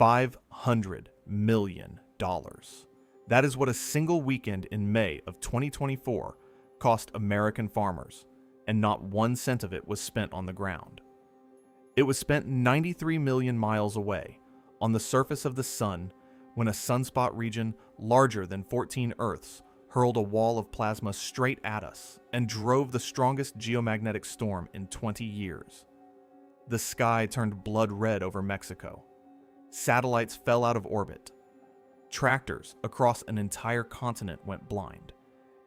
$500 million. That is what a single weekend in May of 2024 cost American farmers, and not 1 cent of it was spent on the ground. It was spent 93 million miles away, on the surface of the sun, when a sunspot region larger than 14 Earths hurled a wall of plasma straight at us and drove the strongest geomagnetic storm in 20 years. The sky turned blood red over Mexico. Satellites fell out of orbit. Tractors across an entire continent went blind.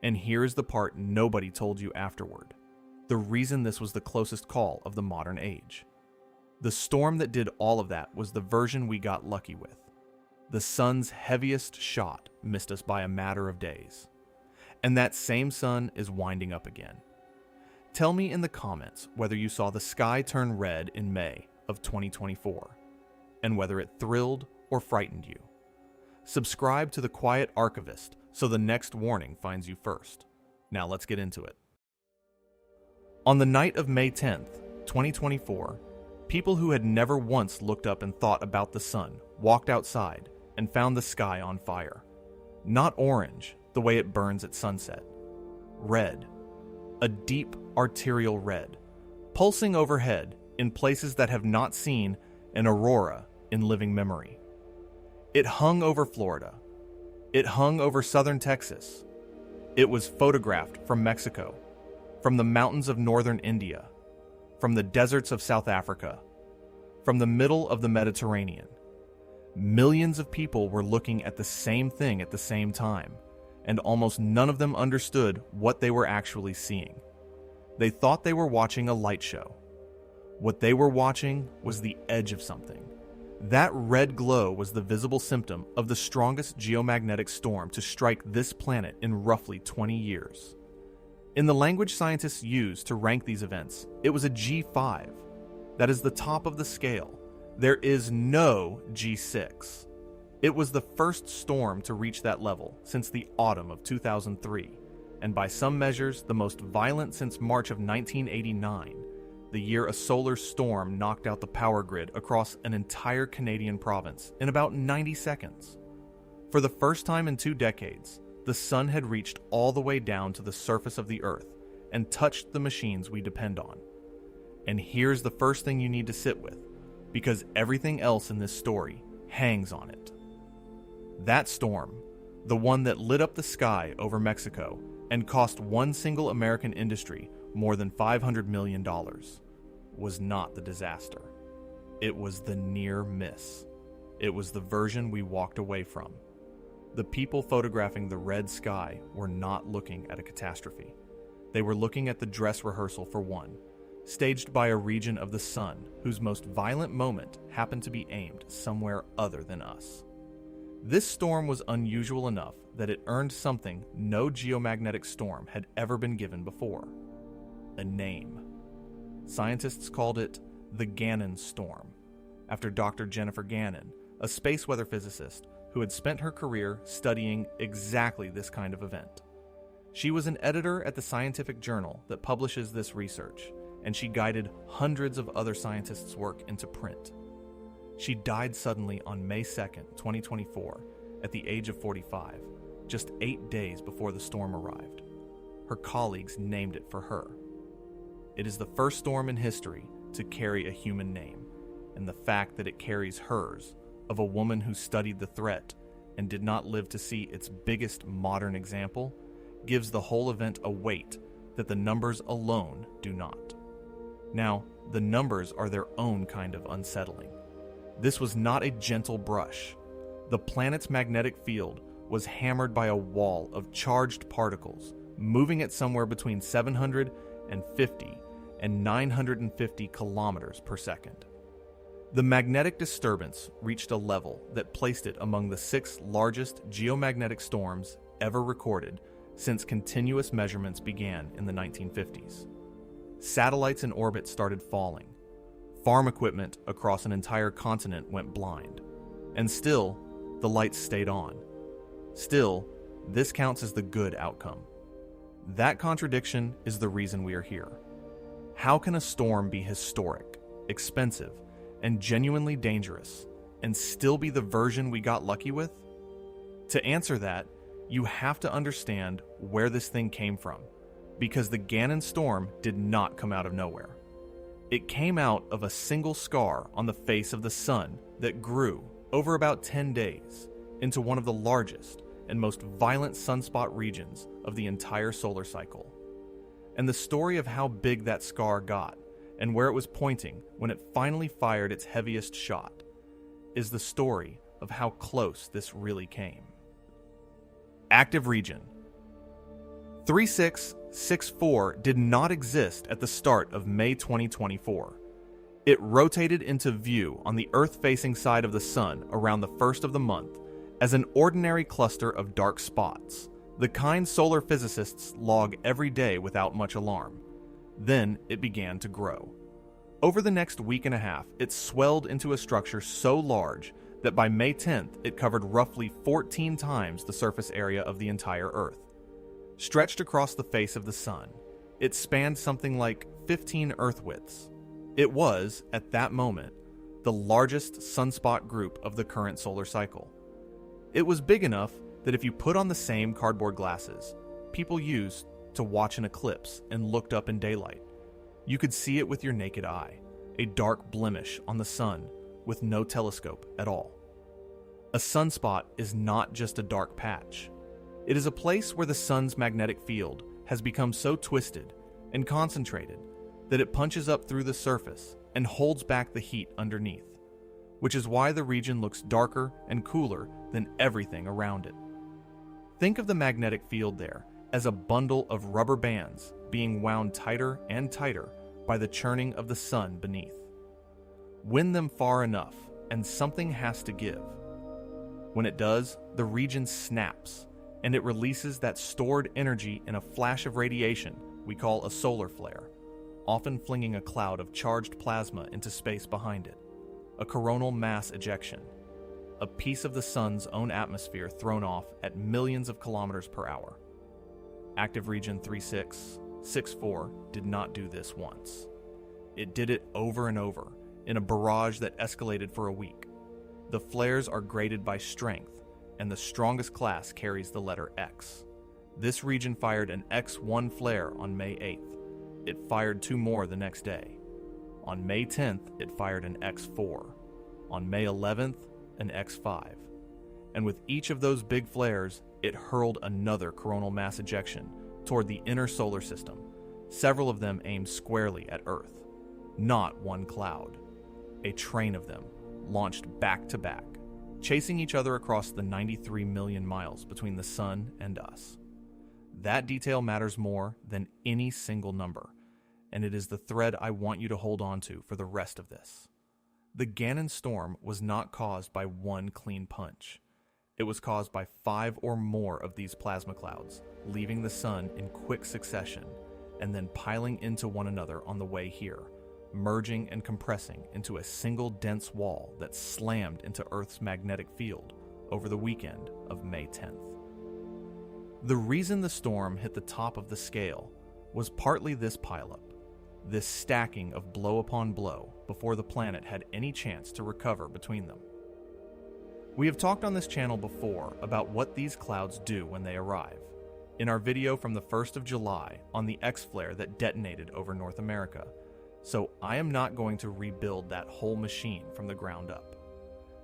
And here's the part nobody told you afterward. The reason this was the closest call of the modern age. The storm that did all of that was the version we got lucky with. The sun's heaviest shot missed us by a matter of days. And that same sun is winding up again. Tell me in the comments whether you saw the sky turn red in May of 2024, and whether it thrilled or frightened you. Subscribe to the Quiet Archivist so the next warning finds you first. Now let's get into it. On the night of May 10th, 2024, people who had never once looked up and thought about the sun walked outside and found the sky on fire. Not orange, the way it burns at sunset. Red. A deep arterial red, pulsing overhead in places that have not seen an aurora in living memory. It hung over Florida. It hung over southern Texas. It was photographed from Mexico, from the mountains of northern India, from the deserts of South Africa, from the middle of the Mediterranean. Millions of people were looking at the same thing at the same time, and almost none of them understood what they were actually seeing. They thought they were watching a light show. What they were watching was the edge of something. That red glow was the visible symptom of the strongest geomagnetic storm to strike this planet in roughly 20 years. In the language scientists use to rank these events, it was a G5. That is the top of the scale. There is no G6. It was the first storm to reach that level since the autumn of 2003, and by some measures, the most violent since March of 1989, the year a solar storm knocked out the power grid across an entire Canadian province in about 90 seconds. For the first time in 2 decades, the sun had reached all the way down to the surface of the Earth and touched the machines we depend on. And here's the first thing you need to sit with, because everything else in this story hangs on it. That storm, the one that lit up the sky over Mexico and cost one single American industry more than $500 million, was not the disaster. It was the near miss. It was the version we walked away from. The people photographing the red sky were not looking at a catastrophe. They were looking at the dress rehearsal for one, staged by a region of the sun whose most violent moment happened to be aimed somewhere other than us. This storm was unusual enough that it earned something no geomagnetic storm had ever been given before: a name. Scientists called it the Gannon Storm, after Dr. Jennifer Gannon, a space weather physicist who had spent her career studying exactly this kind of event. She was an editor at the scientific journal that publishes this research, and she guided hundreds of other scientists' work into print. She died suddenly on May 2nd, 2024, at the age of 45, just 8 days before the storm arrived. Her colleagues named it for her. It is the first storm in history to carry a human name, and the fact that it carries hers, of a woman who studied the threat and did not live to see its biggest modern example, gives the whole event a weight that the numbers alone do not. Now, the numbers are their own kind of unsettling. This was not a gentle brush. The planet's magnetic field was hammered by a wall of charged particles, moving at somewhere between 750 and 950 kilometers per second. The magnetic disturbance reached a level that placed it among the 6 largest geomagnetic storms ever recorded since continuous measurements began in the 1950s. Satellites in orbit started falling. Farm equipment across an entire continent went blind. And still, the lights stayed on. Still, this counts as the good outcome. That contradiction is the reason we are here. How can a storm be historic, expensive, and genuinely dangerous, and still be the version we got lucky with? To answer that, you have to understand where this thing came from, because the Gannon Storm did not come out of nowhere. It came out of a single scar on the face of the sun that grew over about 10 days into one of the largest and most violent sunspot regions of the entire solar cycle. And the story of how big that scar got and where it was pointing when it finally fired its heaviest shot is the story of how close this really came. Active region. 3664 did not exist at the start of May 2024. It rotated into view on the Earth-facing side of the sun around the first of the month as an ordinary cluster of dark spots, the kind solar physicists log every day without much alarm. Then it began to grow. Over the next week and a half, it swelled into a structure so large that by May 10th, it covered roughly 14 times the surface area of the entire Earth. Stretched across the face of the sun, it spanned something like 15 Earth widths. It was, at that moment, the largest sunspot group of the current solar cycle. It was big enough that if you put on the same cardboard glasses people use to watch an eclipse and looked up in daylight, you could see it with your naked eye, a dark blemish on the sun with no telescope at all. A sunspot is not just a dark patch. It is a place where the sun's magnetic field has become so twisted and concentrated that it punches up through the surface and holds back the heat underneath, which is why the region looks darker and cooler than everything around it. Think of the magnetic field there as a bundle of rubber bands being wound tighter and tighter by the churning of the sun beneath. Wind them far enough, and something has to give. When it does, the region snaps, and it releases that stored energy in a flash of radiation we call a solar flare, often flinging a cloud of charged plasma into space behind it, a coronal mass ejection, a piece of the sun's own atmosphere thrown off at millions of kilometers per hour. Active region 3664 did not do this once. It did it over and over, in a barrage that escalated for a week. The flares are graded by strength, and the strongest class carries the letter X. This region fired an X1 flare on May 8th. It fired 2 more the next day. On May 10th, it fired an X4. On May 11th, an X5. And with each of those big flares, it hurled another coronal mass ejection toward the inner solar system, several of them aimed squarely at Earth. Not one cloud. A train of them, launched back to back, chasing each other across the 93 million miles between the sun and us. That detail matters more than any single number, and it is the thread I want you to hold on to for the rest of this. The Gannon Storm was not caused by one clean punch. It was caused by 5 or more of these plasma clouds, leaving the sun in quick succession, and then piling into one another on the way here, merging and compressing into a single dense wall that slammed into Earth's magnetic field over the weekend of May 10th. The reason the storm hit the top of the scale was partly this pileup, this stacking of blow upon blow before the planet had any chance to recover between them. We have talked on this channel before about what these clouds do when they arrive, in our video from the 1st of July on the X-flare that detonated over North America, so I am not going to rebuild that whole machine from the ground up.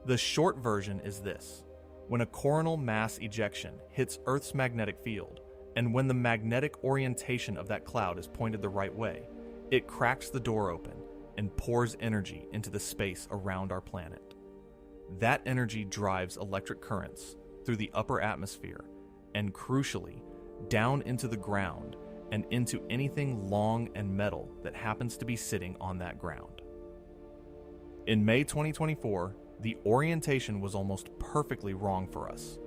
The short version is this: when a coronal mass ejection hits Earth's magnetic field, and when the magnetic orientation of that cloud is pointed the right way, it cracks the door open and pours energy into the space around our planet. That energy drives electric currents through the upper atmosphere and, crucially, down into the ground and into anything long and metal that happens to be sitting on that ground. In May 2024, the orientation was almost perfectly wrong for us,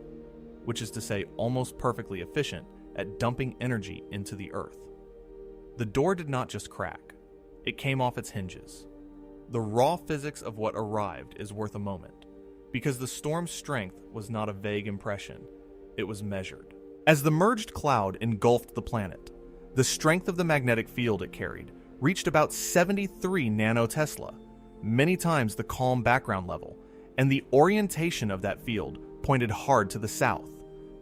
which is to say almost perfectly efficient at dumping energy into the Earth. The door did not just crack, it came off its hinges. The raw physics of what arrived is worth a moment, because the storm's strength was not a vague impression, it was measured. As the merged cloud engulfed the planet, the strength of the magnetic field it carried reached about 73 nanotesla, many times the calm background level, and the orientation of that field pointed hard to the south,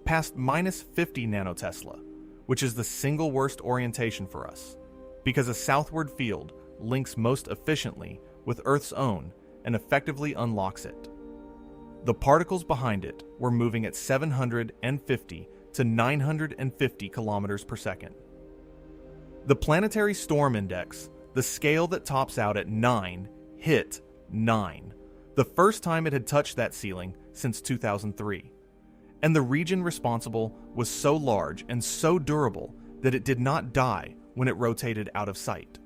past minus 50 nanotesla, which is the single worst orientation for us, because a southward field links most efficiently with Earth's own and effectively unlocks it. The particles behind it were moving at 750 to 950 kilometers per second. The planetary storm index, the scale that tops out at 9, hit 9, the first time it had touched that ceiling since 2003. And the region responsible was so large and so durable that it did not die when it rotated out of sight.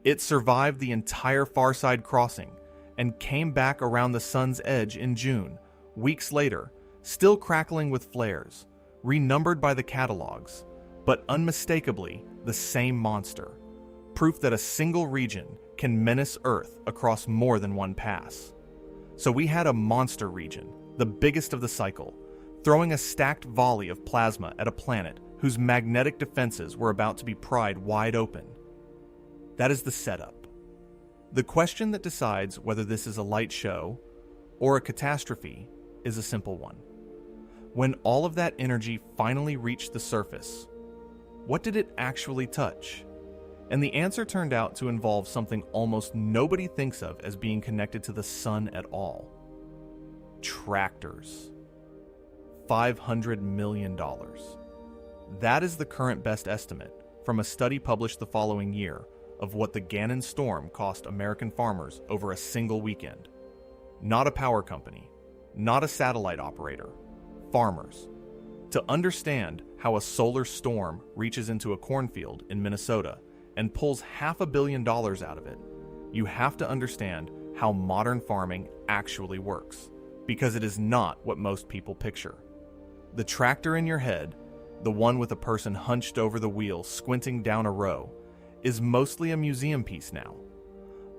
It survived the entire farside crossing and came back around the sun's edge in June, weeks later, still crackling with flares, renumbered by the catalogs, but unmistakably the same monster, proof that a single region can menace Earth across more than one pass. So we had a monster region, the biggest of the cycle, throwing a stacked volley of plasma at a planet whose magnetic defenses were about to be pried wide open. That is the setup. The question that decides whether this is a light show or a catastrophe is a simple one. When all of that energy finally reached the surface, what did it actually touch? And the answer turned out to involve something almost nobody thinks of as being connected to the sun at all. Tractors. $500 million. That is the current best estimate from a study published the following year of what the Gannon Storm cost American farmers over a single weekend. Not a power company, not a satellite operator, farmers. To understand how a solar storm reaches into a cornfield in Minnesota and pulls $500 million out of it, you have to understand how modern farming actually works, because it is not what most people picture. The tractor in your head, the one with a person hunched over the wheel squinting down a row, is mostly a museum piece now.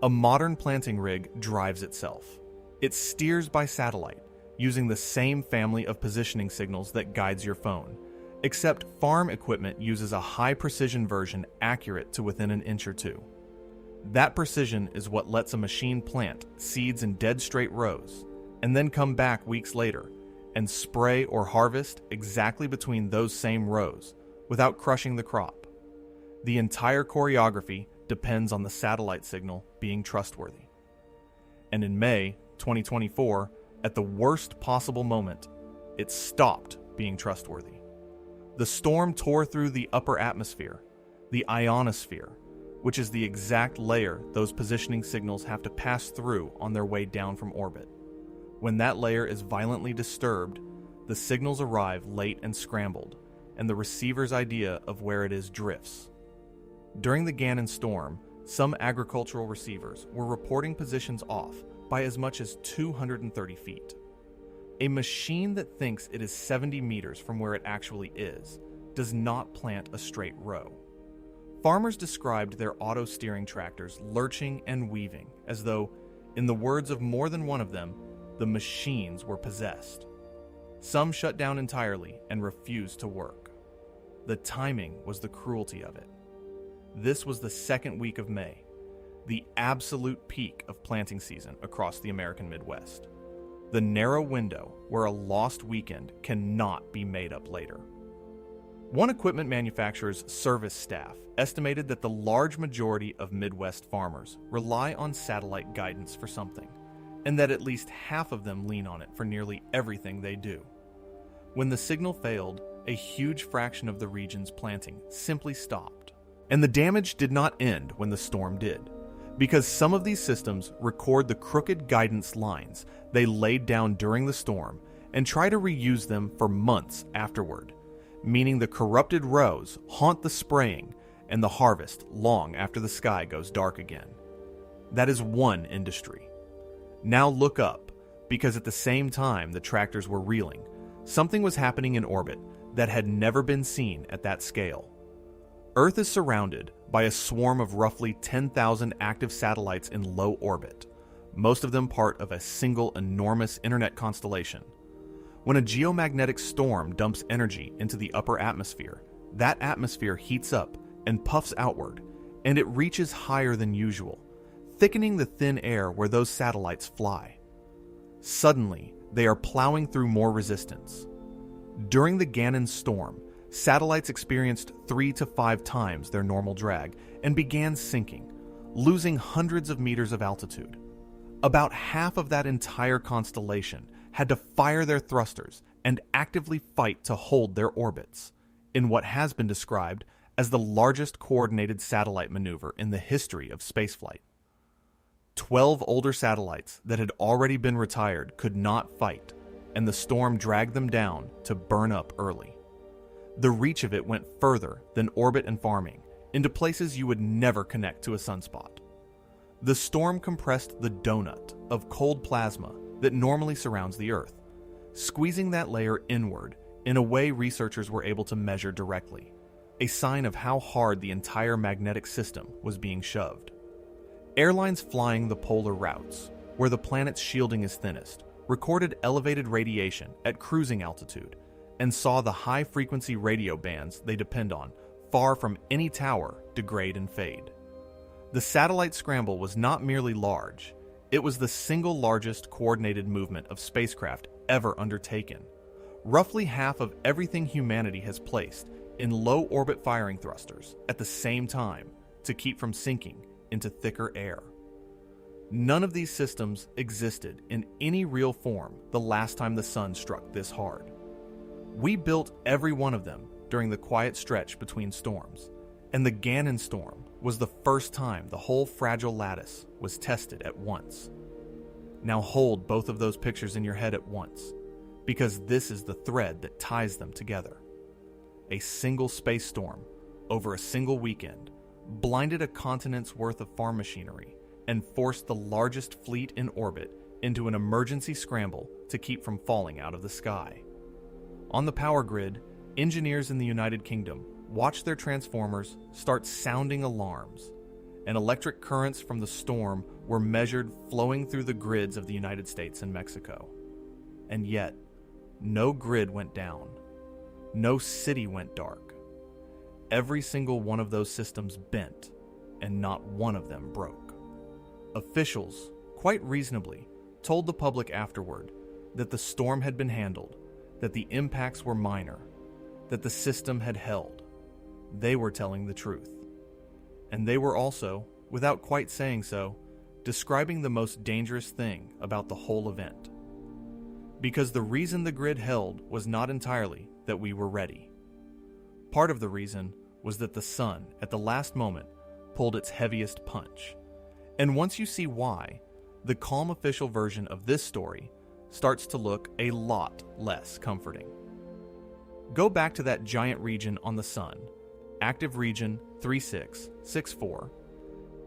A modern planting rig drives itself. It steers by satellite, using the same family of positioning signals that guides your phone, except farm equipment uses a high-precision version accurate to within an inch or two. That precision is what lets a machine plant seeds in dead-straight rows, and then come back weeks later and spray or harvest exactly between those same rows without crushing the crop. The entire choreography depends on the satellite signal being trustworthy. And in May 2024, at the worst possible moment, it stopped being trustworthy. The storm tore through the upper atmosphere, the ionosphere, which is the exact layer those positioning signals have to pass through on their way down from orbit. When that layer is violently disturbed, the signals arrive late and scrambled, and the receiver's idea of where it is drifts. During the Gannon Storm, some agricultural receivers were reporting positions off by as much as 230 feet. A machine that thinks it is 70 meters from where it actually is does not plant a straight row. Farmers described their auto-steering tractors lurching and weaving as though, in the words of more than one of them, the machines were possessed. Some shut down entirely and refused to work. The timing was the cruelty of it. This was the second week of May, the absolute peak of planting season across the American Midwest. The narrow window where a lost weekend cannot be made up later. One equipment manufacturer's service staff estimated that the large majority of Midwest farmers rely on satellite guidance for something, and that at least half of them lean on it for nearly everything they do. When the signal failed, a huge fraction of the region's planting simply stopped. And the damage did not end when the storm did, because some of these systems record the crooked guidance lines they laid down during the storm and try to reuse them for months afterward, meaning the corrupted rows haunt the spraying and the harvest long after the sky goes dark again. That is one industry. Now look up, because at the same time the tractors were reeling, something was happening in orbit that had never been seen at that scale. Earth is surrounded by a swarm of roughly 10,000 active satellites in low orbit, most of them part of a single enormous internet constellation. When a geomagnetic storm dumps energy into the upper atmosphere, that atmosphere heats up and puffs outward, and it reaches higher than usual, thickening the thin air where those satellites fly. Suddenly, they are plowing through more resistance. During the Gannon Storm, satellites experienced 3 to 5 times their normal drag and began sinking, losing hundreds of meters of altitude. About half of that entire constellation had to fire their thrusters and actively fight to hold their orbits, in what has been described as the largest coordinated satellite maneuver in the history of spaceflight. 12 older satellites that had already been retired could not fight, and the storm dragged them down to burn up early. The reach of it went further than orbit and farming, into places you would never connect to a sunspot. The storm compressed the donut of cold plasma that normally surrounds the Earth, squeezing that layer inward in a way researchers were able to measure directly, a sign of how hard the entire magnetic system was being shoved. Airlines flying the polar routes, where the planet's shielding is thinnest, recorded elevated radiation at cruising altitude and saw the high-frequency radio bands they depend on far from any tower degrade and fade. The satellite scramble was not merely large, it was the single largest coordinated movement of spacecraft ever undertaken. Roughly half of everything humanity has placed in low-orbit firing thrusters at the same time to keep from sinking into thicker air. None of these systems existed in any real form the last time the sun struck this hard. We built every one of them during the quiet stretch between storms, and the Gannon Storm was the first time the whole fragile lattice was tested at once. Now hold both of those pictures in your head at once, because this is the thread that ties them together. A single space storm, over a single weekend, blinded a continent's worth of farm machinery and forced the largest fleet in orbit into an emergency scramble to keep from falling out of the sky. On the power grid, engineers in the United Kingdom watched their transformers start sounding alarms, and electric currents from the storm were measured flowing through the grids of the United States and Mexico. And yet, no grid went down. No city went dark. Every single one of those systems bent, and not one of them broke. Officials, quite reasonably, told the public afterward that the storm had been handled, that the impacts were minor, that the system had held. They were telling the truth. And they were also, without quite saying so, describing the most dangerous thing about the whole event. Because the reason the grid held was not entirely that we were ready. Part of the reason was that the sun, at the last moment, pulled its heaviest punch. And once you see why, the calm official version of this story starts to look a lot less comforting. Go back to that giant region on the sun, active region 3664,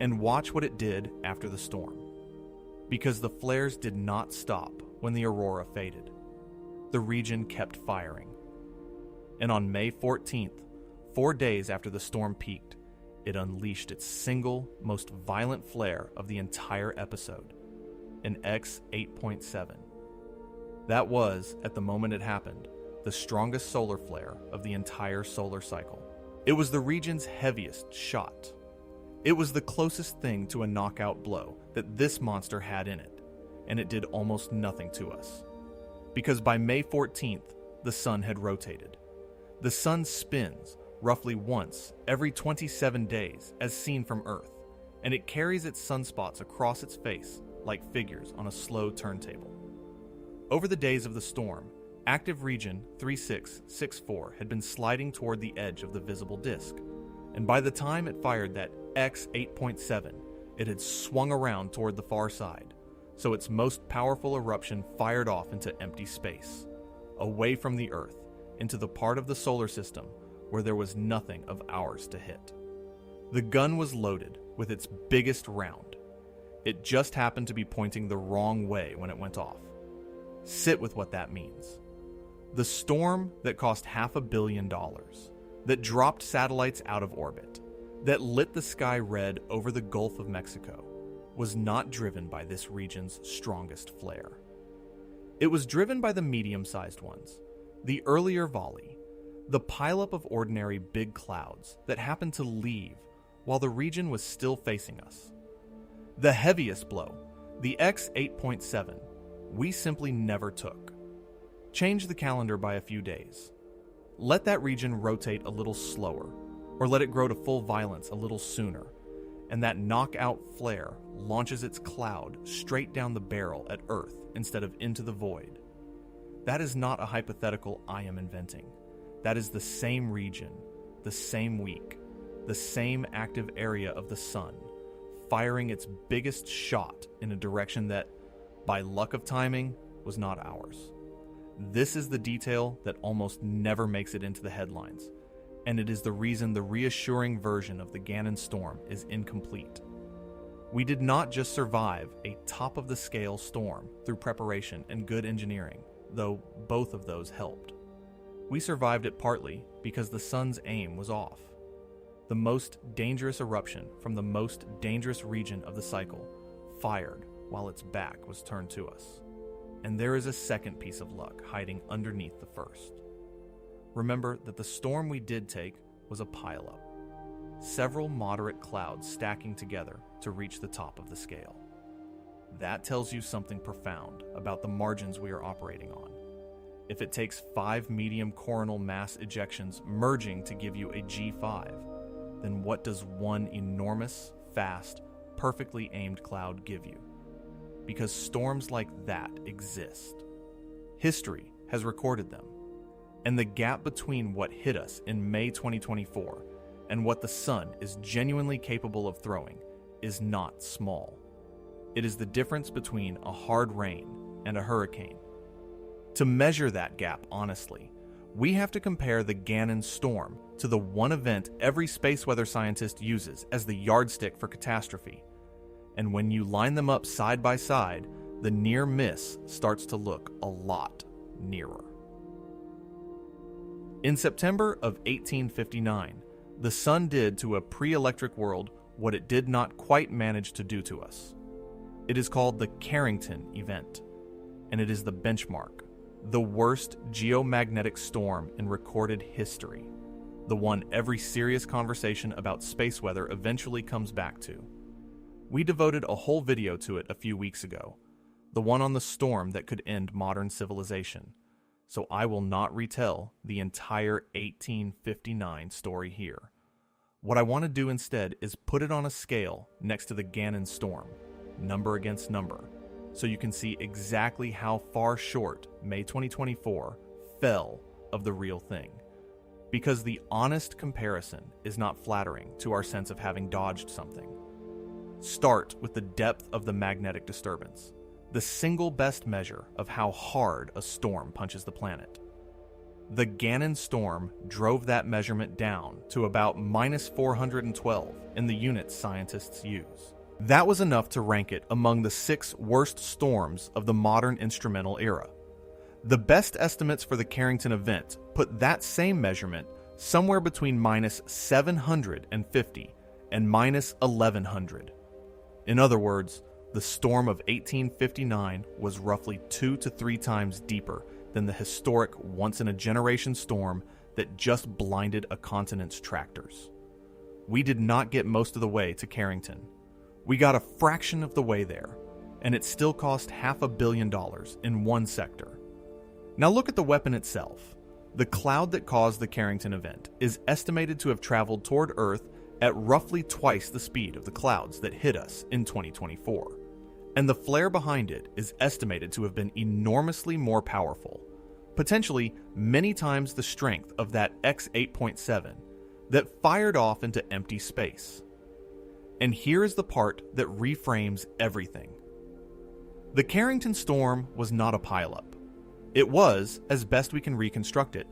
and watch what it did after the storm. Because the flares did not stop when the aurora faded. The region kept firing. And on May 14th, 4 days after the storm peaked, it unleashed its single most violent flare of the entire episode, an X 8.7. That was, at the moment it happened, the strongest solar flare of the entire solar cycle. It was the region's heaviest shot. It was the closest thing to a knockout blow that this monster had in it, and it did almost nothing to us. Because by May 14th, the sun had rotated. The sun spins roughly once every 27 days as seen from Earth, and it carries its sunspots across its face like figures on a slow turntable. Over the days of the storm, active region 3664 had been sliding toward the edge of the visible disk, and by the time it fired that X 8.7, it had swung around toward the far side, so its most powerful eruption fired off into empty space, away from the Earth, into the part of the solar system where there was nothing of ours to hit. The gun was loaded with its biggest round. It just happened to be pointing the wrong way when it went off. Sit with what that means. The storm that cost $500 million, that dropped satellites out of orbit, that lit the sky red over the Gulf of Mexico, was not driven by this region's strongest flare. It was driven by the medium-sized ones, the earlier volley, the pileup of ordinary big clouds that happened to leave while the region was still facing us. The heaviest blow, the X 8.7, we simply never took. Change the calendar by a few days. Let that region rotate a little slower, or let it grow to full violence a little sooner, and that knockout flare launches its cloud straight down the barrel at Earth instead of into the void. That is not a hypothetical I am inventing. That is the same region, the same week, the same active area of the sun, firing its biggest shot in a direction that, by luck of timing, was not ours. This is the detail that almost never makes it into the headlines, and it is the reason the reassuring version of the Gannon Storm is incomplete. We did not just survive a top-of-the-scale storm through preparation and good engineering, though both of those helped. We survived it partly because the sun's aim was off. The most dangerous eruption from the most dangerous region of the cycle fired while its back was turned to us. And there is a second piece of luck hiding underneath the first. Remember that the storm we did take was a pileup. Several moderate clouds stacking together to reach the top of the scale. That tells you something profound about the margins we are operating on. If it takes 5 medium coronal mass ejections merging to give you a G5, then what does one enormous, fast, perfectly aimed cloud give you? Because storms like that exist. History has recorded them. And the gap between what hit us in May 2024 and what the sun is genuinely capable of throwing is not small. It is the difference between a hard rain and a hurricane. To measure that gap honestly, we have to compare the Gannon Storm to the one event every space weather scientist uses as the yardstick for catastrophe. And when you line them up side by side, the near miss starts to look a lot nearer. In September of 1859, the sun did to a pre-electric world what it did not quite manage to do to us. It is called the Carrington event, and it is the benchmark, the worst geomagnetic storm in recorded history, the one every serious conversation about space weather eventually comes back to. We devoted a whole video to it a few weeks ago, the one on the storm that could end modern civilization, so I will not retell the entire 1859 story here. What I want to do instead is put it on a scale next to the Gannon Storm, number against number, so you can see exactly how far short May 2024 fell of the real thing. Because the honest comparison is not flattering to our sense of having dodged something. Start with the depth of the magnetic disturbance, the single best measure of how hard a storm punches the planet. The Gannon Storm drove that measurement down to about -412 in the units scientists use. That was enough to rank it among the 6 worst storms of the modern instrumental era. The best estimates for the Carrington event put that same measurement somewhere between -750 and -1100. In other words, the storm of 1859 was roughly 2 to 3 times deeper than the historic once-in-a-generation storm that just blinded a continent's tractors. We did not get most of the way to Carrington. We got a fraction of the way there, and it still cost $500 million in one sector. Now look at the weapon itself. The cloud that caused the Carrington event is estimated to have traveled toward Earth at roughly twice the speed of the clouds that hit us in 2024. And the flare behind it is estimated to have been enormously more powerful, potentially many times the strength of that X-8.7 that fired off into empty space. And here is the part that reframes everything. The Carrington storm was not a pileup. It was, as best we can reconstruct it,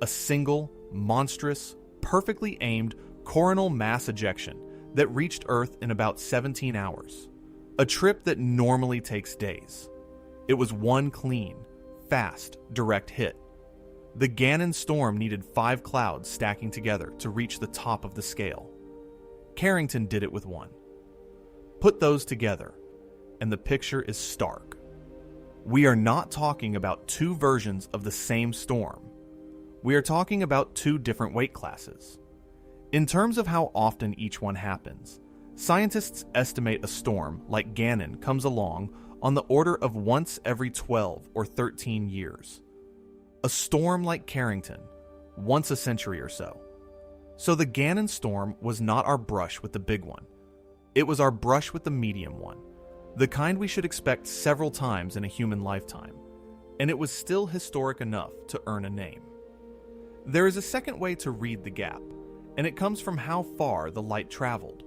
a single, monstrous, perfectly aimed coronal mass ejection that reached Earth in about 17 hours. A trip that normally takes days. It was one clean, fast, direct hit. The Gannon Storm needed 5 clouds stacking together to reach the top of the scale. Carrington did it with 1. Put those together, and the picture is stark. We are not talking about 2 versions of the same storm. We are talking about 2 different weight classes. In terms of how often each one happens, scientists estimate a storm like Gannon comes along on the order of once every 12 or 13 years. A storm like Carrington, once a century or so. So the Gannon Storm was not our brush with the big one. It was our brush with the medium one, the kind we should expect several times in a human lifetime, and it was still historic enough to earn a name. There is a second way to read the gap, and it comes from how far the light traveled.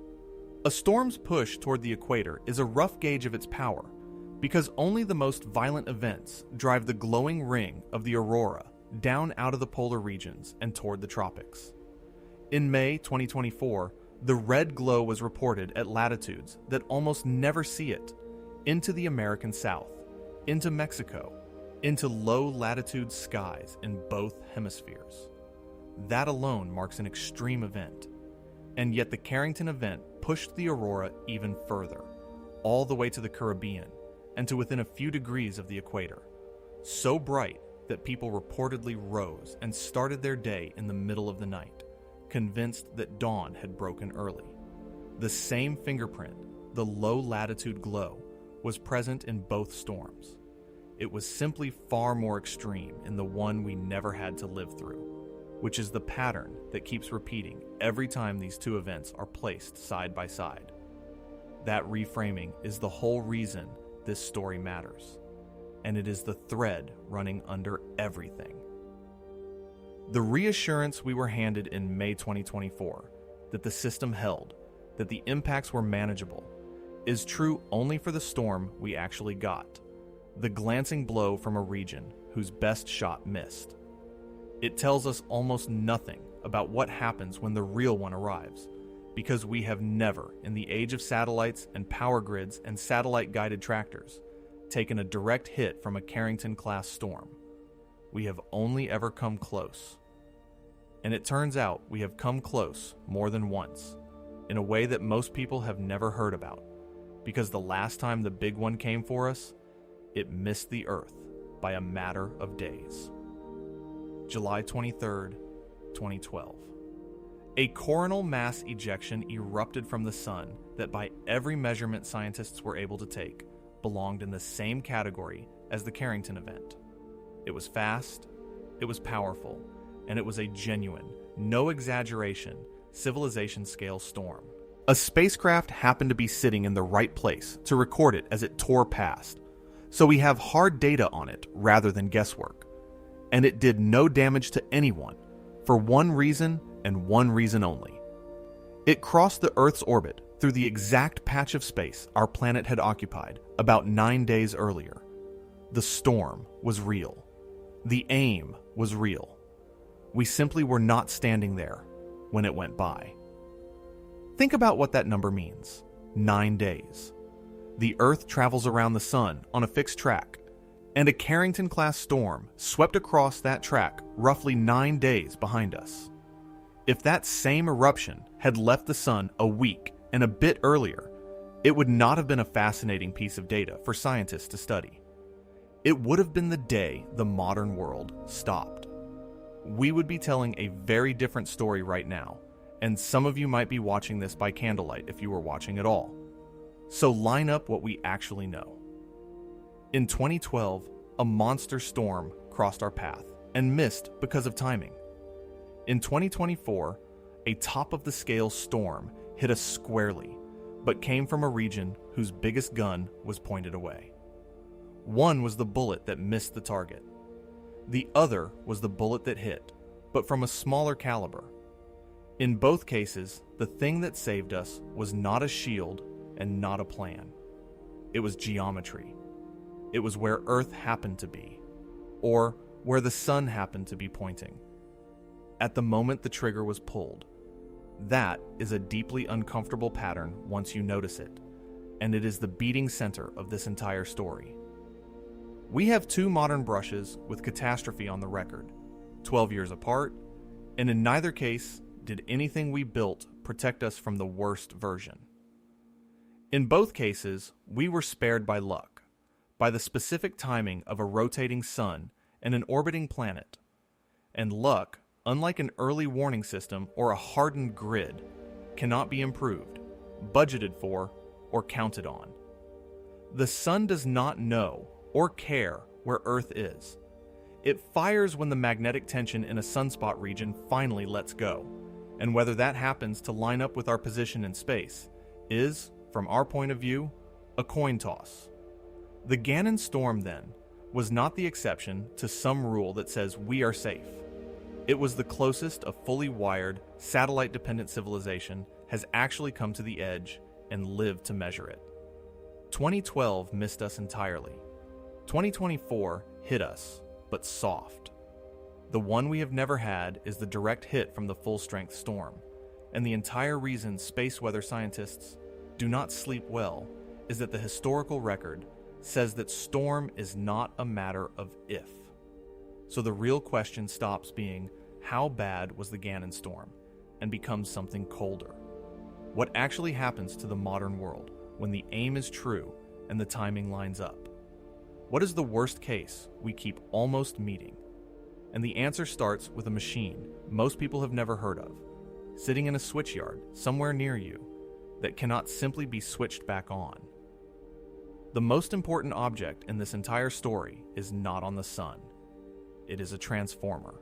A storm's push toward the equator is a rough gauge of its power, because only the most violent events drive the glowing ring of the aurora down out of the polar regions and toward the tropics. In May 2024, the red glow was reported at latitudes that almost never see it, into the American South, into Mexico, into low-latitude skies in both hemispheres. That alone marks an extreme event, and yet the Carrington event pushed the aurora even further, all the way to the Caribbean, and to within a few degrees of the equator, so bright that people reportedly rose and started their day in the middle of the night, convinced that dawn had broken early. The same fingerprint, the low-latitude glow, was present in both storms. It was simply far more extreme in the one we never had to live through, which is the pattern that keeps repeating every time these two events are placed side by side. That reframing is the whole reason this story matters, and it is the thread running under everything. The reassurance we were handed in May 2024, that the system held, that the impacts were manageable, is true only for the storm we actually got, the glancing blow from a region whose best shot missed. It tells us almost nothing about what happens when the real one arrives, because we have never, in the age of satellites and power grids and satellite-guided tractors, taken a direct hit from a Carrington-class storm. We have only ever come close. And it turns out we have come close more than once, in a way that most people have never heard about, because the last time the big one came for us, it missed the Earth by a matter of days. July 23rd, 2012. A coronal mass ejection erupted from the sun that by every measurement scientists were able to take belonged in the same category as the Carrington event. It was fast, it was powerful, and it was a genuine, no exaggeration, civilization-scale storm. A spacecraft happened to be sitting in the right place to record it as it tore past, so we have hard data on it rather than guesswork. And it did no damage to anyone, for one reason and one reason only. It crossed the Earth's orbit through the exact patch of space our planet had occupied about 9 days earlier. The storm was real. The aim was real. We simply were not standing there when it went by. Think about what that number means. 9 days. The Earth travels around the sun on a fixed track, and a Carrington-class storm swept across that track roughly 9 days behind us. If that same eruption had left the sun a week and a bit earlier, it would not have been a fascinating piece of data for scientists to study. It would have been the day the modern world stopped. We would be telling a very different story right now, and some of you might be watching this by candlelight if you were watching at all. So line up what we actually know. In 2012, a monster storm crossed our path and missed because of timing. In 2024, a top-of-the-scale storm hit us squarely, but came from a region whose biggest gun was pointed away. One was the bullet that missed the target. The other was the bullet that hit, but from a smaller caliber. In both cases, the thing that saved us was not a shield and not a plan. It was geometry. It was where Earth happened to be, or where the sun happened to be pointing. At the moment the trigger was pulled. That is a deeply uncomfortable pattern once you notice it, and it is the beating center of this entire story. We have two modern brushes with catastrophe on the record, 12 years apart, and in neither case did anything we built protect us from the worst version. In both cases, we were spared by luck, by the specific timing of a rotating sun and an orbiting planet. And luck, unlike an early warning system or a hardened grid, cannot be improved, budgeted for, or counted on. The sun does not know or care where Earth is. It fires when the magnetic tension in a sunspot region finally lets go, and whether that happens to line up with our position in space is, from our point of view, a coin toss. The Gannon Storm, then, was not the exception to some rule that says we are safe. It was the closest a fully wired, satellite-dependent civilization has actually come to the edge and lived to measure it. 2012 missed us entirely. 2024 hit us, but soft. The one we have never had is the direct hit from the full-strength storm, and the entire reason space weather scientists do not sleep well is that the historical record says that storm is not a matter of if. So the real question stops being how bad was the Gannon Storm and becomes something colder. What actually happens to the modern world when the aim is true and the timing lines up? What is the worst case we keep almost meeting? And the answer starts with a machine most people have never heard of, sitting in a switchyard somewhere near you that cannot simply be switched back on. The most important object in this entire story is not on the sun. It is a transformer.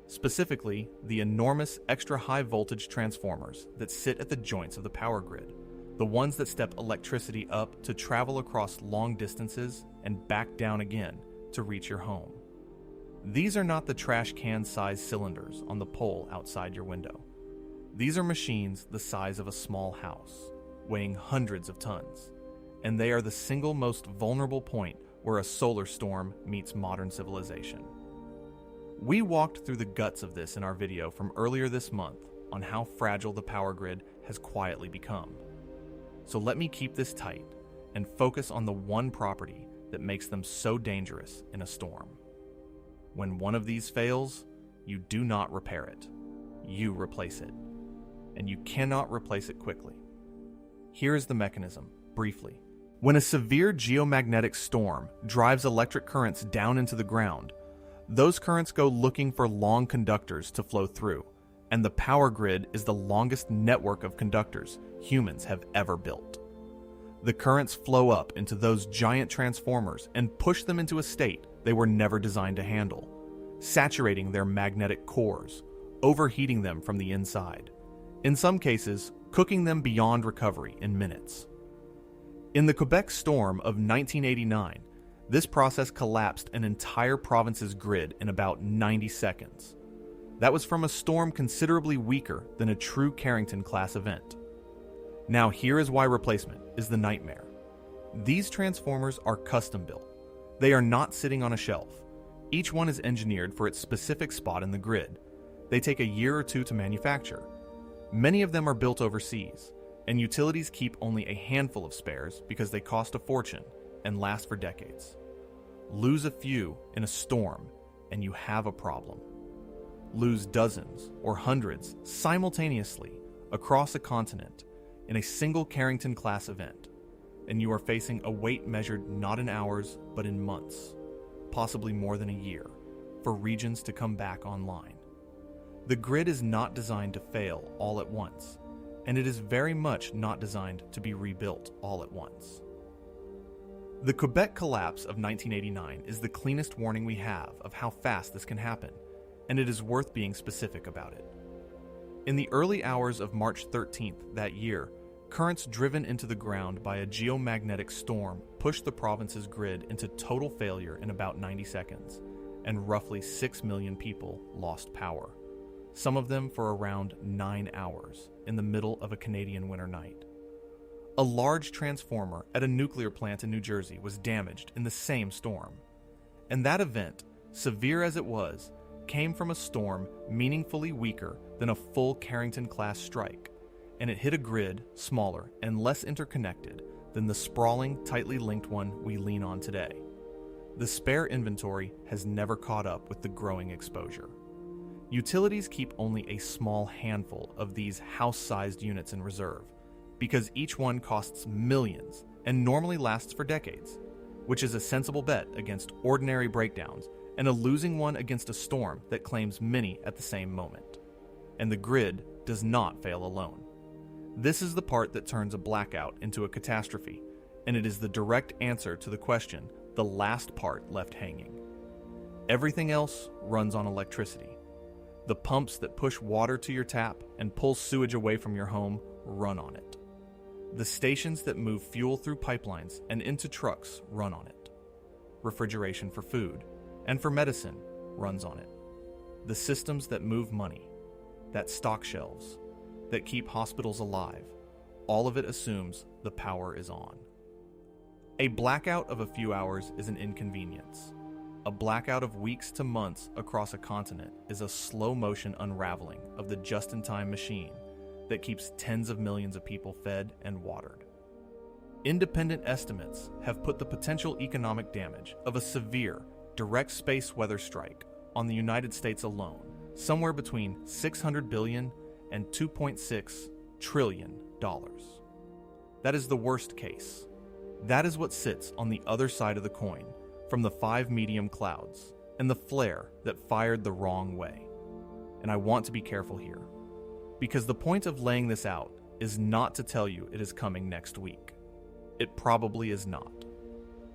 Specifically, the enormous extra high voltage transformers that sit at the joints of the power grid, the ones that step electricity up to travel across long distances and back down again to reach your home. These are not the trash can-sized cylinders on the pole outside your window. These are machines the size of a small house, weighing hundreds of tons, and they are the single most vulnerable point where a solar storm meets modern civilization. We walked through the guts of this in our video from earlier this month on how fragile the power grid has quietly become. So let me keep this tight and focus on the one property that makes them so dangerous in a storm. When one of these fails, you do not repair it. You replace it. And you cannot replace it quickly. Here is the mechanism, briefly. When a severe geomagnetic storm drives electric currents down into the ground, those currents go looking for long conductors to flow through, and the power grid is the longest network of conductors humans have ever built. The currents flow up into those giant transformers and push them into a state they were never designed to handle, saturating their magnetic cores, overheating them from the inside, in some cases, cooking them beyond recovery in minutes. In the Quebec storm of 1989, this process collapsed an entire province's grid in about 90 seconds. That was from a storm considerably weaker than a true Carrington-class event. Now here is why replacement is the nightmare. These transformers are custom-built. They are not sitting on a shelf. Each one is engineered for its specific spot in the grid. They take a year or two to manufacture. Many of them are built overseas, and utilities keep only a handful of spares because they cost a fortune and last for decades. Lose a few in a storm, and you have a problem. Lose dozens or hundreds simultaneously across a continent in a single Carrington-class event, and you are facing a wait measured not in hours but in months, possibly more than a year, for regions to come back online. The grid is not designed to fail all at once, and it is very much not designed to be rebuilt all at once. The Quebec collapse of 1989 is the cleanest warning we have of how fast this can happen, and it is worth being specific about it. In the early hours of March 13th that year, currents driven into the ground by a geomagnetic storm pushed the province's grid into total failure in about 90 seconds, and roughly 6 million people lost power, some of them for around 9 hours in the middle of a Canadian winter night. A large transformer at a nuclear plant in New Jersey was damaged in the same storm. And that event, severe as it was, came from a storm meaningfully weaker than a full Carrington-class strike, and it hit a grid smaller and less interconnected than the sprawling, tightly linked one we lean on today. The spare inventory has never caught up with the growing exposure. Utilities keep only a small handful of these house-sized units in reserve, because each one costs millions and normally lasts for decades, which is a sensible bet against ordinary breakdowns and a losing one against a storm that claims many at the same moment. And the grid does not fail alone. This is the part that turns a blackout into a catastrophe, and it is the direct answer to the question the last part left hanging. Everything else runs on electricity. The pumps that push water to your tap and pull sewage away from your home run on it. The stations that move fuel through pipelines and into trucks run on it. Refrigeration for food and for medicine runs on it. The systems that move money, that stock shelves, that keep hospitals alive, all of it assumes the power is on. A blackout of a few hours is an inconvenience. A blackout of weeks to months across a continent is a slow-motion unraveling of the just-in-time machine that keeps tens of millions of people fed and watered. Independent estimates have put the potential economic damage of a severe, direct space weather strike on the United States alone somewhere between $600 billion and $2.6 trillion. That is the worst case. That is what sits on the other side of the coin from the 5 medium clouds and the flare that fired the wrong way. And I want to be careful here, because the point of laying this out is not to tell you it is coming next week. It probably is not.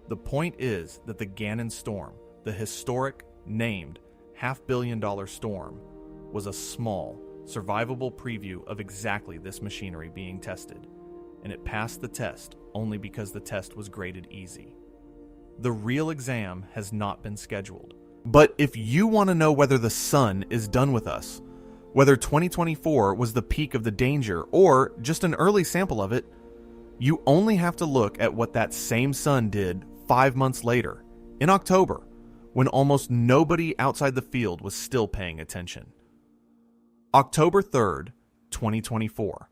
The point is that the Gannon Storm, the historic, named, $500 million storm, was a small, survivable preview of exactly this machinery being tested, and it passed the test only because the test was graded easy. The real exam has not been scheduled. But if you want to know whether the sun is done with us, whether 2024 was the peak of the danger or just an early sample of it, you only have to look at what that same sun did 5 months later, in October, when almost nobody outside the field was still paying attention. October 3rd, 2024.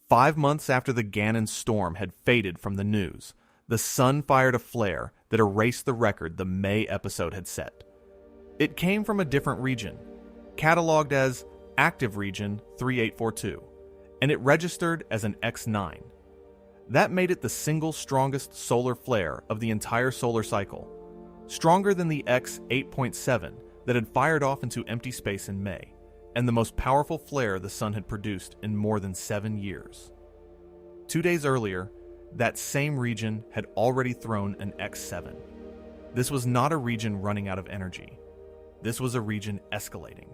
5 months after the Gannon Storm had faded from the news, the sun fired a flare that erased the record the May episode had set. It came from a different region, cataloged as Active Region 3842, and it registered as an X9. That made it the single strongest solar flare of the entire solar cycle, stronger than the X8.7 that had fired off into empty space in May, and the most powerful flare the sun had produced in more than 7 years. 2 days earlier, that same region had already thrown an X7. This was not a region running out of energy. This was a region escalating.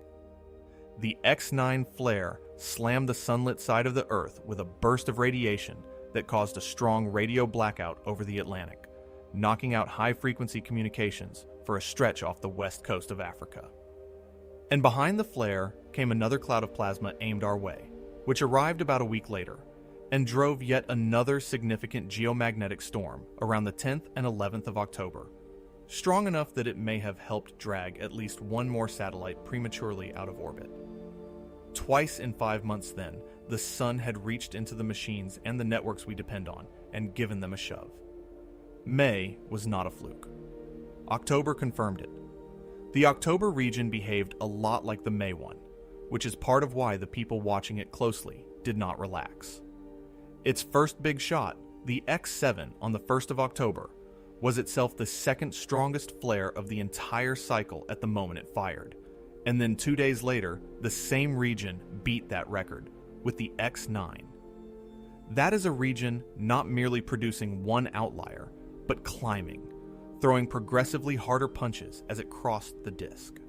The X9 flare slammed the sunlit side of the Earth with a burst of radiation that caused a strong radio blackout over the Atlantic, knocking out high-frequency communications for a stretch off the west coast of Africa. And behind the flare came another cloud of plasma aimed our way, which arrived about a week later, and drove yet another significant geomagnetic storm around the 10th and 11th of October, strong enough that it may have helped drag at least one more satellite prematurely out of orbit. Twice in 5 months then, the sun had reached into the machines and the networks we depend on and given them a shove. May was not a fluke. October confirmed it. The October region behaved a lot like the May one, which is part of why the people watching it closely did not relax. Its first big shot, the X7 on the 1st of October, was itself the second strongest flare of the entire cycle at the moment it fired. And then 2 days later, the same region beat that record with the X9. That is a region not merely producing one outlier, but climbing, throwing progressively harder punches as it crossed the disk.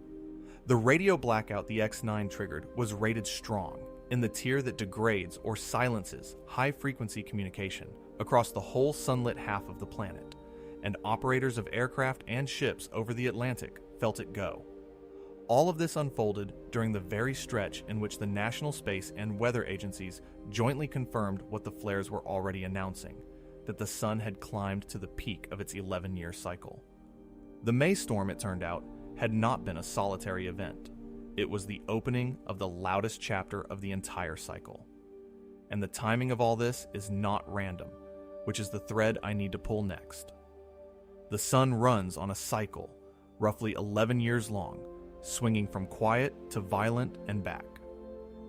The radio blackout the X9 triggered was rated strong, in the tier that degrades or silences high-frequency communication across the whole sunlit half of the planet, and operators of aircraft and ships over the Atlantic felt it go. All of this unfolded during the very stretch in which the National Space and Weather Agencies jointly confirmed what the flares were already announcing, that the sun had climbed to the peak of its 11-year cycle. The May storm, it turned out, had not been a solitary event. It was the opening of the loudest chapter of the entire cycle. And the timing of all this is not random, which is the thread I need to pull next. The sun runs on a cycle, roughly 11 years long, swinging from quiet to violent and back.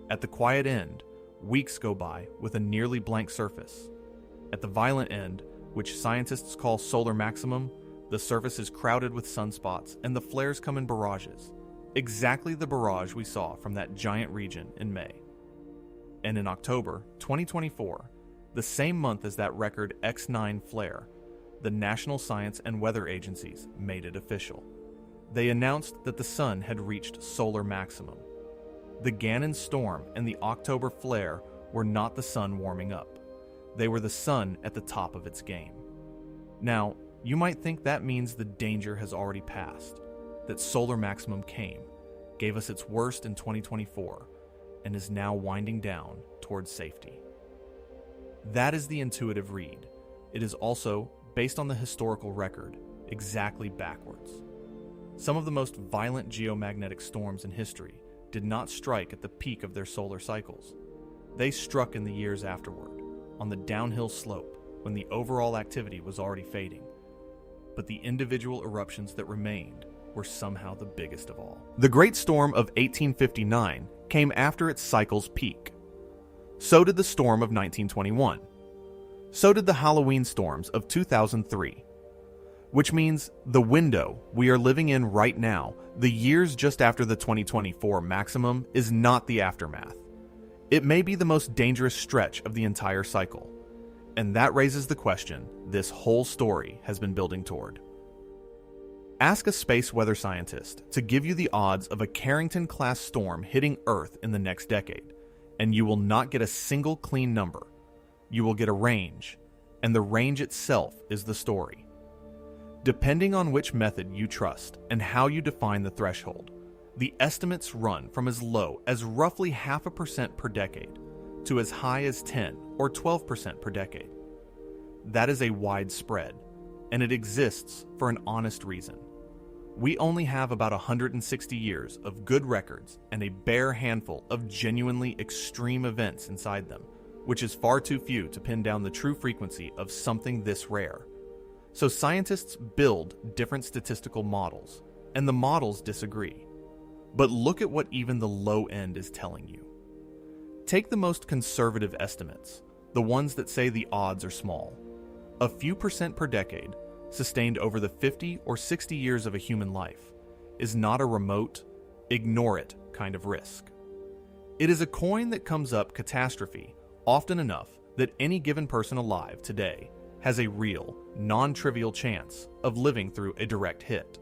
At the quiet end, weeks go by with a nearly blank surface. At the violent end, which scientists call solar maximum, the surface is crowded with sunspots and the flares come in barrages. Exactly the barrage we saw from that giant region in May. And in October 2024, the same month as that record X9 flare, the National Science and Weather Agencies made it official. They announced that the sun had reached solar maximum. The Gannon Storm and the October flare were not the sun warming up. They were the sun at the top of its game. Now, you might think that means the danger has already passed, that solar maximum came, gave us its worst in 2024, and is now winding down towards safety. That is the intuitive read. It is also, based on the historical record, exactly backwards. Some of the most violent geomagnetic storms in history did not strike at the peak of their solar cycles. They struck in the years afterward, on the downhill slope when the overall activity was already fading. But the individual eruptions that remained were somehow the biggest of all. The Great Storm of 1859 came after its cycle's peak. So did the storm of 1921. So did the Halloween storms of 2003. Which means the window we are living in right now, the years just after the 2024 maximum, is not the aftermath. It may be the most dangerous stretch of the entire cycle. And that raises the question this whole story has been building toward. Ask a space weather scientist to give you the odds of a Carrington-class storm hitting Earth in the next decade, and you will not get a single clean number. You will get a range, and the range itself is the story. Depending on which method you trust and how you define the threshold, the estimates run from as low as roughly 0.5% per decade to as high as 10 or 12% per decade. That is a wide spread, and it exists for an honest reason. We only have about 160 years of good records and a bare handful of genuinely extreme events inside them, which is far too few to pin down the true frequency of something this rare. So scientists build different statistical models, and the models disagree. But look at what even the low end is telling you. Take the most conservative estimates, the ones that say the odds are small. A few percent per decade, sustained over the 50 or 60 years of a human life, is not a remote, ignore it kind of risk. It is a coin that comes up catastrophe often enough that any given person alive today has a real, non-trivial chance of living through a direct hit.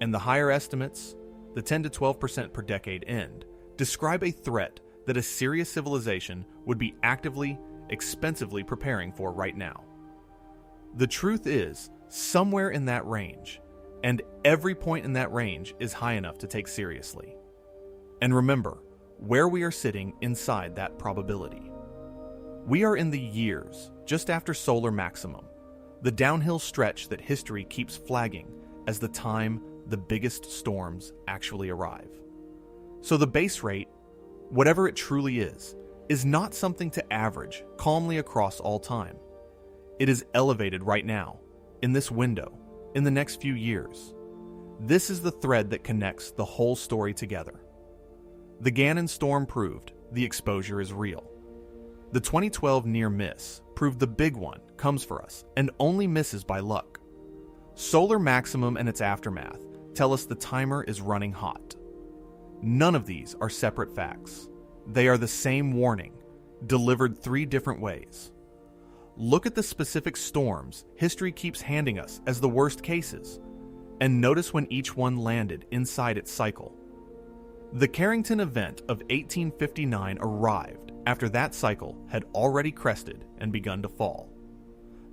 And the higher estimates, the 10 to 12% per decade end, describe a threat that a serious civilization would be actively, expensively preparing for right now. The truth is, somewhere in that range, and every point in that range is high enough to take seriously. And remember, where we are sitting inside that probability. We are in the years just after solar maximum, the downhill stretch that history keeps flagging as the time the biggest storms actually arrive. So the base rate, whatever it truly is not something to average calmly across all time. It is elevated right now, in this window, in the next few years. This is the thread that connects the whole story together. The Gannon Storm proved the exposure is real. The 2012 near miss proved the big one comes for us and only misses by luck. Solar maximum and its aftermath tell us the timer is running hot. None of these are separate facts. They are the same warning, delivered 3 different ways. Look at the specific storms history keeps handing us as the worst cases, and notice when each one landed inside its cycle. The Carrington event of 1859 arrived after that cycle had already crested and begun to fall.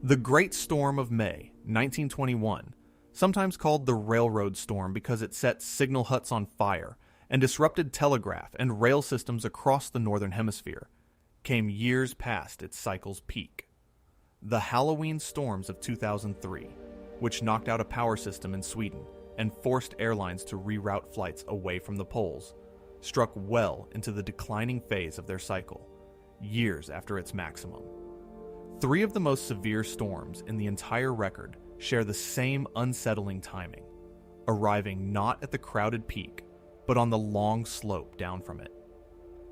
The Great Storm of May, 1921, sometimes called the Railroad Storm because it set signal huts on fire and disrupted telegraph and rail systems across the Northern Hemisphere, came years past its cycle's peak. The Halloween storms of 2003, which knocked out a power system in Sweden and forced airlines to reroute flights away from the poles, struck well into the declining phase of their cycle, years after its maximum. 3 of the most severe storms in the entire record share the same unsettling timing, arriving not at the crowded peak, but on the long slope down from it.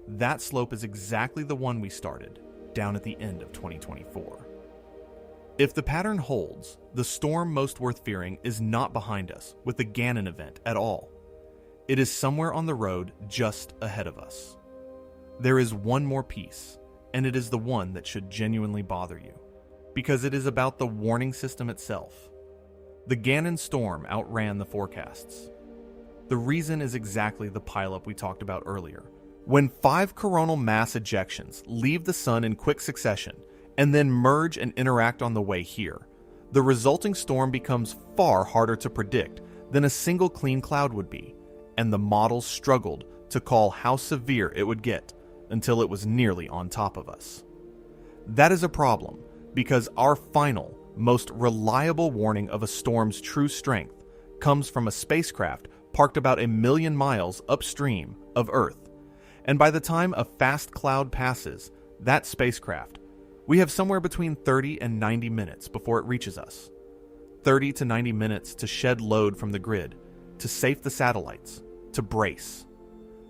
That slope is exactly the one we started, down at the end of 2024. If the pattern holds, the storm most worth fearing is not behind us with the Gannon event at all. It is somewhere on the road just ahead of us. There is one more piece, and it is the one that should genuinely bother you, because it is about the warning system itself. The Gannon Storm outran the forecasts. The reason is exactly the pileup we talked about earlier. When 5 coronal mass ejections leave the sun in quick succession and then merge and interact on the way here, the resulting storm becomes far harder to predict than a single clean cloud would be, and the models struggled to call how severe it would get until it was nearly on top of us. That is a problem, because our final, most reliable warning of a storm's true strength comes from a spacecraft parked about 1 million miles upstream of Earth. And by the time a fast cloud passes that spacecraft, we have somewhere between 30 and 90 minutes before it reaches us. 30 to 90 minutes to shed load from the grid, to safe the satellites, to brace.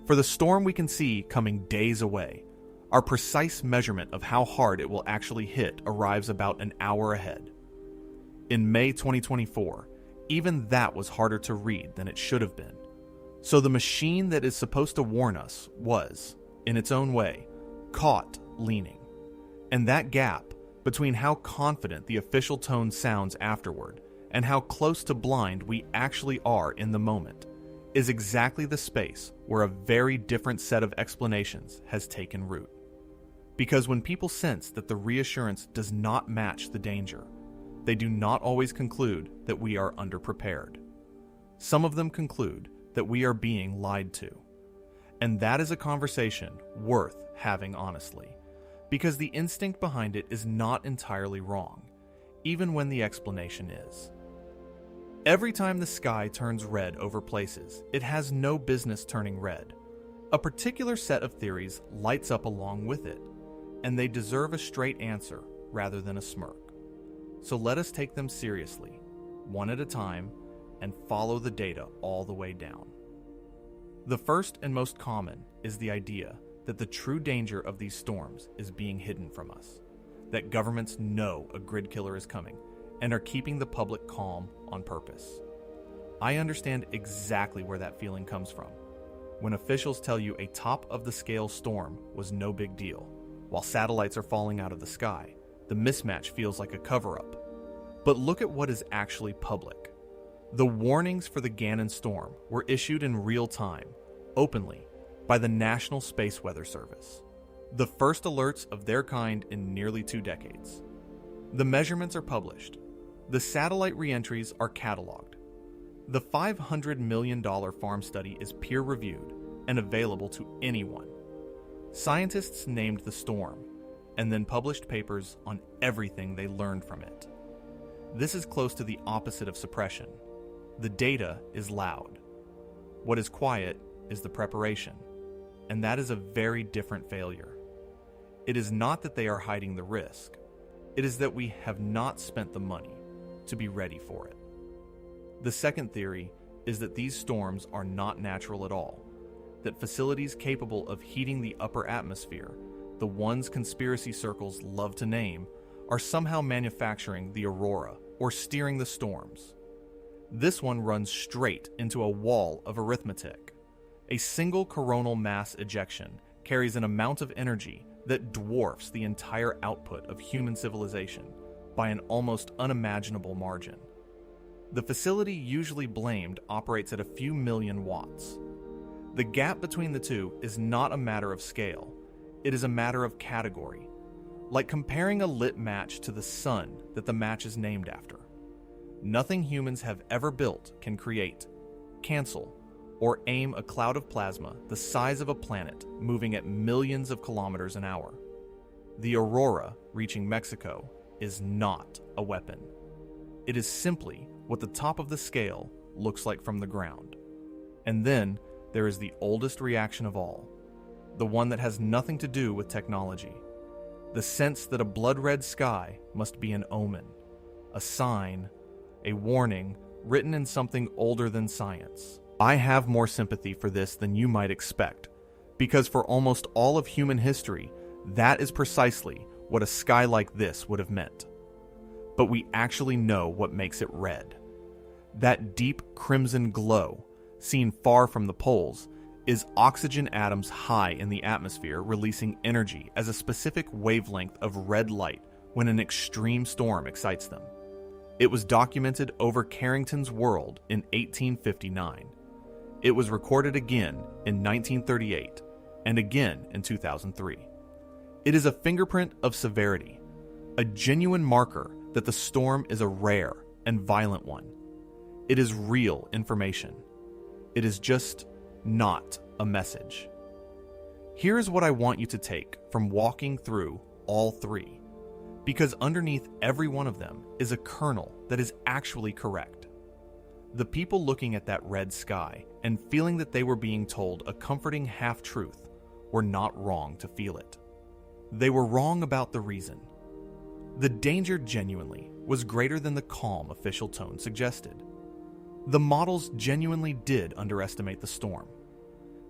For the storm we can see coming days away, our precise measurement of how hard it will actually hit arrives about an hour ahead. In May 2024, even that was harder to read than it should have been. So the machine that is supposed to warn us was, in its own way, caught leaning. And that gap between how confident the official tone sounds afterward and how close to blind we actually are in the moment is exactly the space where a very different set of explanations has taken root. Because when people sense that the reassurance does not match the danger, they do not always conclude that we are underprepared. Some of them conclude that we are being lied to. And that is a conversation worth having honestly, because the instinct behind it is not entirely wrong, even when the explanation is. Every time the sky turns red over places, it has no business turning red. A particular set of theories lights up along with it, and they deserve a straight answer rather than a smirk. So let us take them seriously, one at a time, and follow the data all the way down. The first and most common is the idea that the true danger of these storms is being hidden from us, that governments know a grid killer is coming and are keeping the public calm on purpose. I understand exactly where that feeling comes from. When officials tell you a top-of-the-scale storm was no big deal, while satellites are falling out of the sky, the mismatch feels like a cover-up. But look at what is actually public. The warnings for the Gannon Storm were issued in real time, openly, by the National Space Weather Service, the first alerts of their kind in nearly 2 decades. The measurements are published. The satellite reentries are cataloged. The $500 million farm study is peer-reviewed and available to anyone. Scientists named the storm and then published papers on everything they learned from it. This is close to the opposite of suppression. The data is loud. What is quiet is the preparation, and that is a very different failure. It is not that they are hiding the risk. It is that we have not spent the money to be ready for it. The second theory is that these storms are not natural at all, that facilities capable of heating the upper atmosphere, the ones conspiracy circles love to name, are somehow manufacturing the aurora or steering the storms. This one runs straight into a wall of arithmetic. A single coronal mass ejection carries an amount of energy that dwarfs the entire output of human civilization by an almost unimaginable margin. The facility usually blamed operates at a few million watts. The gap between the two is not a matter of scale, it is a matter of category, like comparing a lit match to the sun that the match is named after. Nothing humans have ever built can create, cancel, or aim a cloud of plasma the size of a planet moving at millions of kilometers an hour. The aurora reaching Mexico is not a weapon. It is simply what the top of the scale looks like from the ground. And then there is the oldest reaction of all, the one that has nothing to do with technology. The sense that a blood-red sky must be an omen, a sign, a warning written in something older than science. I have more sympathy for this than you might expect, because for almost all of human history, that is precisely what a sky like this would have meant. But we actually know what makes it red. That deep crimson glow, seen far from the poles, is oxygen atoms high in the atmosphere releasing energy as a specific wavelength of red light when an extreme storm excites them. It was documented over Carrington's world in 1859. It was recorded again in 1938 and again in 2003. It is a fingerprint of severity, a genuine marker that the storm is a rare and violent one. It is real information. It is just not a message. Here is what I want you to take from walking through all three, because underneath every one of them is a kernel that is actually correct. The people looking at that red sky and feeling that they were being told a comforting half-truth were not wrong to feel it. They were wrong about the reason. The danger genuinely was greater than the calm official tone suggested. The models genuinely did underestimate the storm.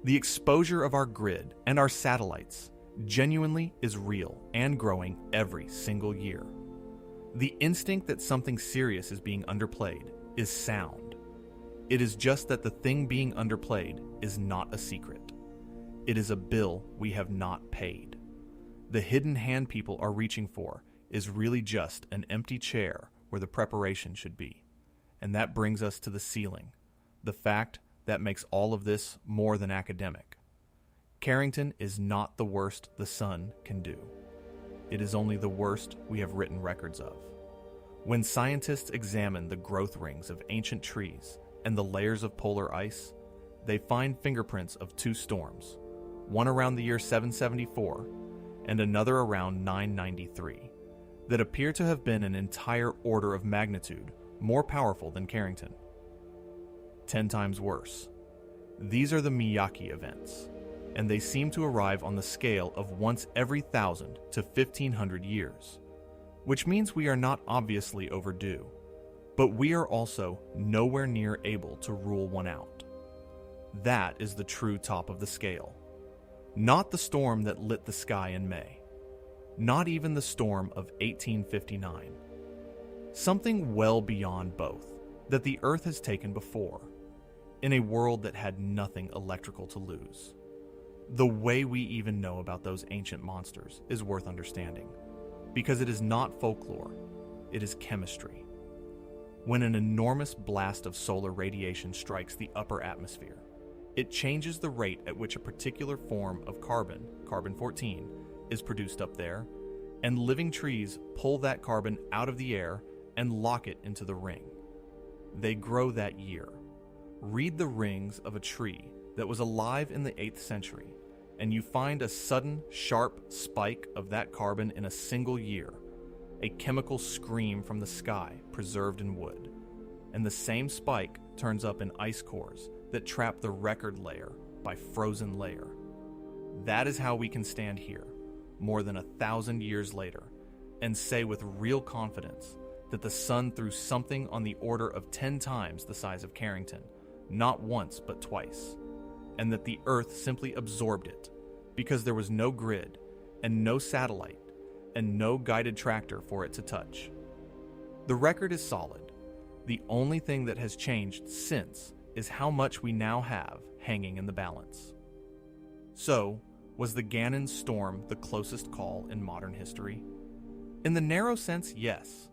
The exposure of our grid and our satellites genuinely is real and growing every single year. The instinct that something serious is being underplayed is sound. It is just that the thing being underplayed is not a secret. It is a bill we have not paid. The hidden hand people are reaching for is really just an empty chair where the preparation should be. And that brings us to the ceiling, the fact that makes all of this more than academic. Carrington is not the worst the sun can do. It is only the worst we have written records of. When scientists examine the growth rings of ancient trees and the layers of polar ice, they find fingerprints of two storms, one around the year 774 and another around 993, that appear to have been an entire order of magnitude more powerful than Carrington. 10 times worse. These are the Miyake events, and they seem to arrive on the scale of once every 1,000 to 1,500 years, which means we are not obviously overdue, but we are also nowhere near able to rule one out. That is the true top of the scale. Not the storm that lit the sky in May. Not even the storm of 1859. Something well beyond both that the Earth has taken before, in a world that had nothing electrical to lose. The way we even know about those ancient monsters is worth understanding, because it is not folklore, it is chemistry. When an enormous blast of solar radiation strikes the upper atmosphere, it changes the rate at which a particular form of carbon, carbon-14, is produced up there, and living trees pull that carbon out of the air and lock it into the ring. They grow that year. Read the rings of a tree that was alive in the 8th century, and you find a sudden, sharp spike of that carbon in a single year, a chemical scream from the sky preserved in wood. And the same spike turns up in ice cores that trap the record layer by frozen layer. That is how we can stand here, more than 1,000 years later, and say with real confidence that the sun threw something on the order of 10 times the size of Carrington, not once but twice, and that the Earth simply absorbed it because there was no grid and no satellite and no guided tractor for it to touch. The record is solid. The only thing that has changed since is how much we now have hanging in the balance. So, was the Gannon Storm the closest call in modern history? In the narrow sense, yes.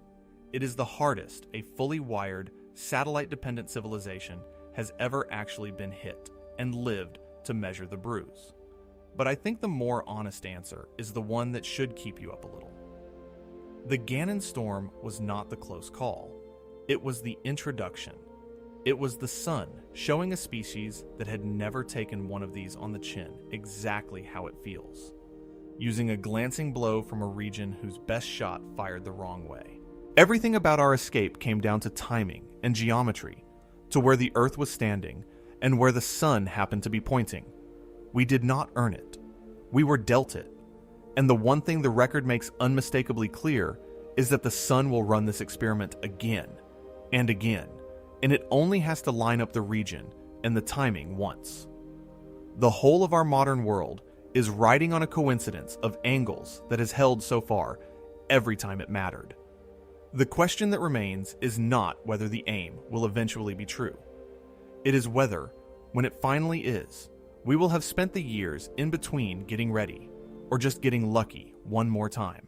It is the hardest a fully wired, satellite-dependent civilization has ever actually been hit and lived to measure the bruise. But I think the more honest answer is the one that should keep you up a little. The Gannon Storm was not the close call. It was the introduction. It was the sun showing a species that had never taken one of these on the chin exactly how it feels, using a glancing blow from a region whose best shot fired the wrong way. Everything about our escape came down to timing and geometry, to where the Earth was standing and where the sun happened to be pointing. We did not earn it. We were dealt it. And the one thing the record makes unmistakably clear is that the sun will run this experiment again and again, and it only has to line up the region and the timing once. The whole of our modern world is riding on a coincidence of angles that has held so far every time it mattered. The question that remains is not whether the aim will eventually be true. It is whether, when it finally is, We will have spent the years in between getting ready, or just getting lucky one more time.